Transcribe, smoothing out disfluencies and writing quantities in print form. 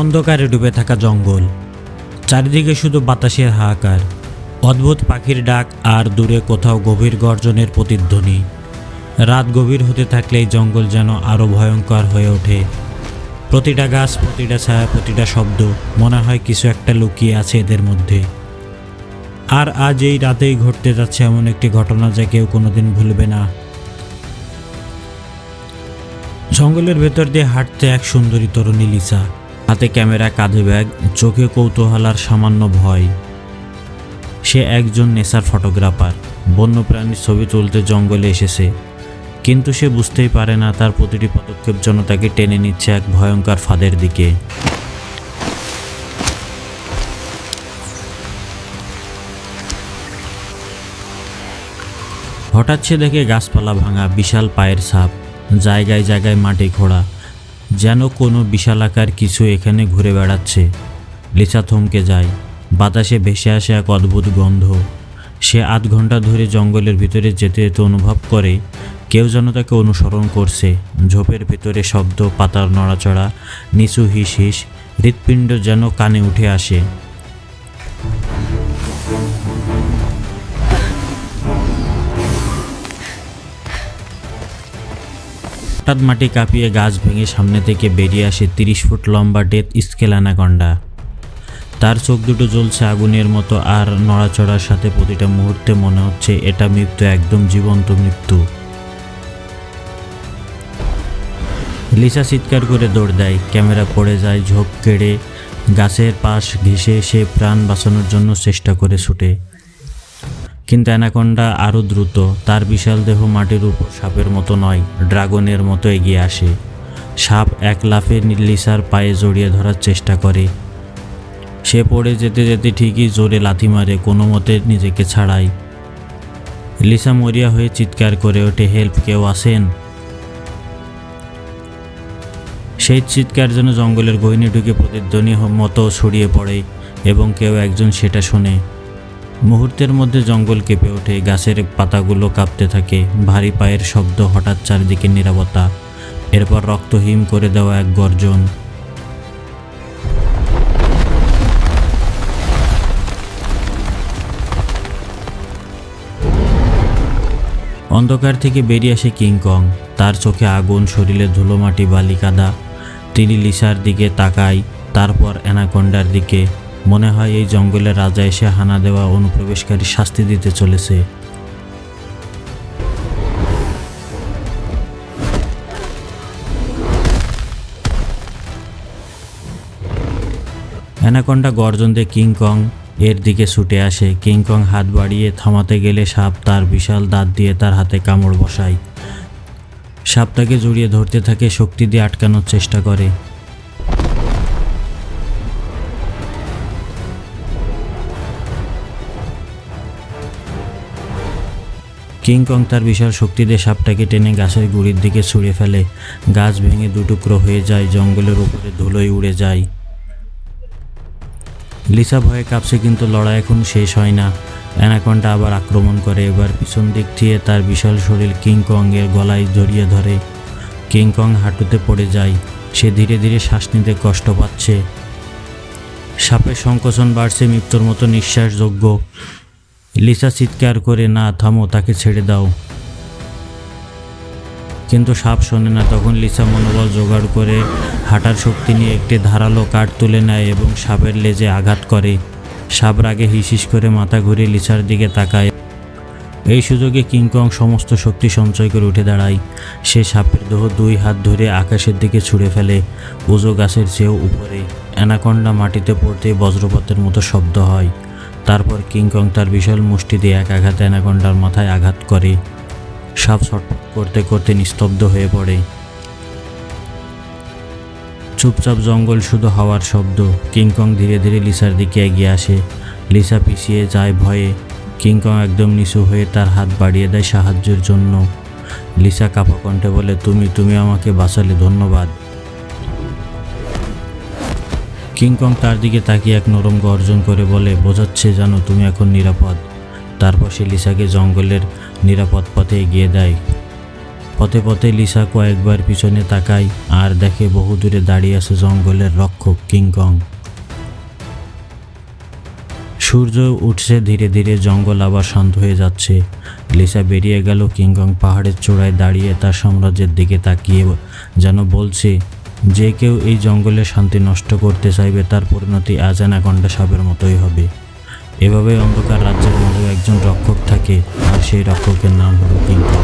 অন্ধকারে ডুবে থাকা জঙ্গল, চারিদিকে শুধু বাতাসের হাহাকার, অদ্ভুত পাখির ডাক আর দূরে কোথাও গভীর গর্জনের প্রতিধ্বনি। রাত গভীর হতে থাকলে এই জঙ্গল যেন আরও ভয়ঙ্কর হয়ে ওঠে। প্রতিটা গাছ, প্রতিটা ছায়া, প্রতিটা শব্দ, মনে হয় কিছু একটা লুকিয়ে আছে এদের মধ্যে। আর আজ এই রাতেই ঘটতে যাচ্ছে এমন একটি ঘটনা যা কেউ কোনোদিন ভুলবে না। জঙ্গলের ভেতর দিয়ে হাঁটতে এক সুন্দরী তরুণী লিসা, হাতে ক্যামেরা, কাঁধে ব্যাগ, চোখে কৌতূহল আর সামান্য ভয়। সে একজন নেচার ফটোগ্রাফার, বন্যপ্রাণীর ছবি তুলতে জঙ্গলে এসেছে, কিন্তু সে বুঝতেই পারে না তার প্রতিটি পদক্ষেপ যেন তাকে টেনে নিচ্ছে এক ভয়ঙ্কর ফাঁদের দিকে। হঠাৎ সে দেখে গাছপালা ভাঙা, বিশাল পায়ের ছাপ, জায়গায় জায়গায় মাটি খোঁড়া, যেন কোনো বিশালাকার কিছু এখানে ঘুরে বেড়াচ্ছে। লিসা থমকে যায়। বাতাসে ভেসে আসে এক অদ্ভুত গন্ধ। সে আধ ঘন্টা ধরে জঙ্গলের ভিতরে যেতে যেতে অনুভব করে কেউ যেন তাকে অনুসরণ করছে। ঝোপের ভিতরে শব্দ, পাতার নড়াচড়া, নিচু হিস হিস, হৃৎপিণ্ড যেন কানে উঠে আসে। হঠাৎ মাটি কাঁপিয়ে গাছ ভেঙে সামনে থেকে বেরিয়ে আসে 30 ফুট লম্বা ডেথ স্কেল অ্যানাকন্ডা। তার চোখ দুটো জ্বলছে আগুনের মতো, আর নড়াচড়ার সাথে প্রতিটা মুহূর্তে মনে হচ্ছে এটা মৃত্যু, একদম জীবন্ত মৃত্যু। লিসা চিৎকার করে দৌড় দেয়, ক্যামেরা পড়ে যায়, ঝোপ কেড়ে গাছের পাশ ঘেঁষে সে প্রাণ বাঁচানোর জন্য চেষ্টা করে ছুটে। কিন্তু অ্যানাকন্ডা আরও দ্রুত। তার বিশাল দেহ মাটির উপর সাপের মতো নয়, ড্রাগনের মতো এগিয়ে আসে। সাপ এক লাফে লিসার পায়ে জড়িয়ে ধরার চেষ্টা করে। সে পড়ে যেতে যেতে ঠিকই জোরে লাথি মারে, কোনো মতে নিজেকে ছাড়ায়। লিসা মরিয়া হয়ে চিৎকার করে ওঠে, হেল্প, কেউ আসেন। সেই চিৎকার যেন জঙ্গলের গহীনে ঢুকে প্রতিধ্বনি মতো ছড়িয়ে পড়ে, এবং কেউ একজন সেটা শোনে। মুহূর্তের মধ্যে জঙ্গল কেঁপে ওঠে, গাছের পাতাগুলো কাঁপতে থাকে, ভারী পায়ের শব্দ, হঠাৎ চারিদিকে নীরবতা, এরপর রক্তহীন করে দেওয়া এক গর্জন। অন্ধকার থেকে বেরিয়ে আসে কিংকং। তার চোখে আগুন, শরীরে ধুলো, মাটি, বালি, কাদা। তিনি লিসার দিকে তাকায়, তারপর অ্যানাকন্ডার দিকে। মনে হয় এই জঙ্গলের রাজা এসে হানা দেওয়া অনুপ্রবেশকারী শাস্তি দিতে চলেছে। অ্যানাকন্ডা গর্জন দিয়ে কিংকং এর দিকে ছুটে আসে। কিংকং হাত বাড়িয়ে থামাতে গেলে সাপ তার বিশাল দাঁত দিয়ে তার হাতে কামড় বসায়। সাপ তাকে জড়িয়ে ধরতে থাকে, শক্তি দিয়ে আটকানোর চেষ্টা করে। কিংকং তার বিশাল শক্তি দিয়ে সাপটাকে টেনে গাছের গুড়ির দিকে ছুঁড়ে ফেলে। গাছ ভেঙে দুটুকরো হয়ে যায়, জঙ্গলের উপরে ধুলোয় উড়ে যায়। লিসা ভয়ে কাঁপছে, কিন্তু লড়াই এখন শেষ হয় না। অ্যানাকন্ডা আবার আক্রমণ করে, এবার পিছন দিক থেকে তার বিশাল শরীর কিংকং এর গলায় জড়িয়ে ধরে। কিংকং হাঁটুতে পড়ে যায়। সে ধীরে ধীরে শ্বাস নিতে কষ্ট পাচ্ছে। সাপের সংকোচন বাড়ছে, মৃত্যুর মতো নিঃশ্বাসযোগ্য। লিসা চিৎকার করে, না, থামো, তাকে ছেড়ে দাও। কিন্তু সাপ শোনে না। তখন লিসা মনোবল জোগাড় করে হাঁটার শক্তি নিয়ে একটি ধারালো কাঠ তুলে নেয় এবং সাপের লেজে আঘাত করে। সাপ রাগে হিসিস করে মাথা ঘুরিয়ে লিসার দিকে তাকায়। এই সুযোগে কিংকং সমস্ত শক্তি সঞ্চয় করে উঠে দাঁড়ায়। সে সাপের দেহ 2 হাত ধরে আকাশের দিকে ছুঁড়ে ফেলে, উঁচু গাছের চেয়েও উপরে। অ্যানাকন্ডা মাটিতে পড়তে বজ্রপাতের মতো শব্দ হয়। তারপর কিংকং তার বিশাল মুষ্টি দিয়ে এক আঘাতে অ্যানাকন্ডার মাথায় আঘাত করে। সাপ ছটফট করতে করতে নিস্তব্ধ হয়ে পড়ে। চুপচাপ জঙ্গল, শুধু হাওয়ার শব্দ। কিংকং ধীরে ধীরে লিসার দিকে এগিয়ে আসে। লিসা পিছিয়ে যায় ভয়ে। কিংকং একদম নিচু হয়ে তার হাত বাড়িয়ে দেয় সাহায্যের জন্য। লিসা কাঁপা কণ্ঠে বলে, তুমি আমাকে বাঁচালে, ধন্যবাদ। কিংকং তার দিকে তাকিয়ে এক নরম গর্জন করে বলে, বোঝাচ্ছে জানো তুমি এখন নিরাপদ। তারপর সে লিসাকে জঙ্গলের নিরাপদ পথে এগিয়ে দেয়। পথে পথে লিসা কয়েকবার পিছনে তাকায় আর দেখে বহু দূরে দাঁড়িয়ে আছে জঙ্গলের রক্ষক কিংকং। সূর্য উঠছে ধীরে ধীরে, জঙ্গল আবার শান্ত হয়ে যাচ্ছে। লিসা বেরিয়ে গেল। কিংকং পাহাড়ের চূড়ায় দাঁড়িয়ে তার সাম্রাজ্যের দিকে তাকিয়ে যেন বলছে, যে কেউ এই জঙ্গলের শান্তি নষ্ট করতে চাইবে তার পরিণতি আজ অ্যানাকোন্ডা সাপের মতোই হবে। এভাবে অন্ধকার রাজ্যের মধ্যে একজন রক্ষক থাকে আর সেই রক্ষকের নাম হলো কিংকং।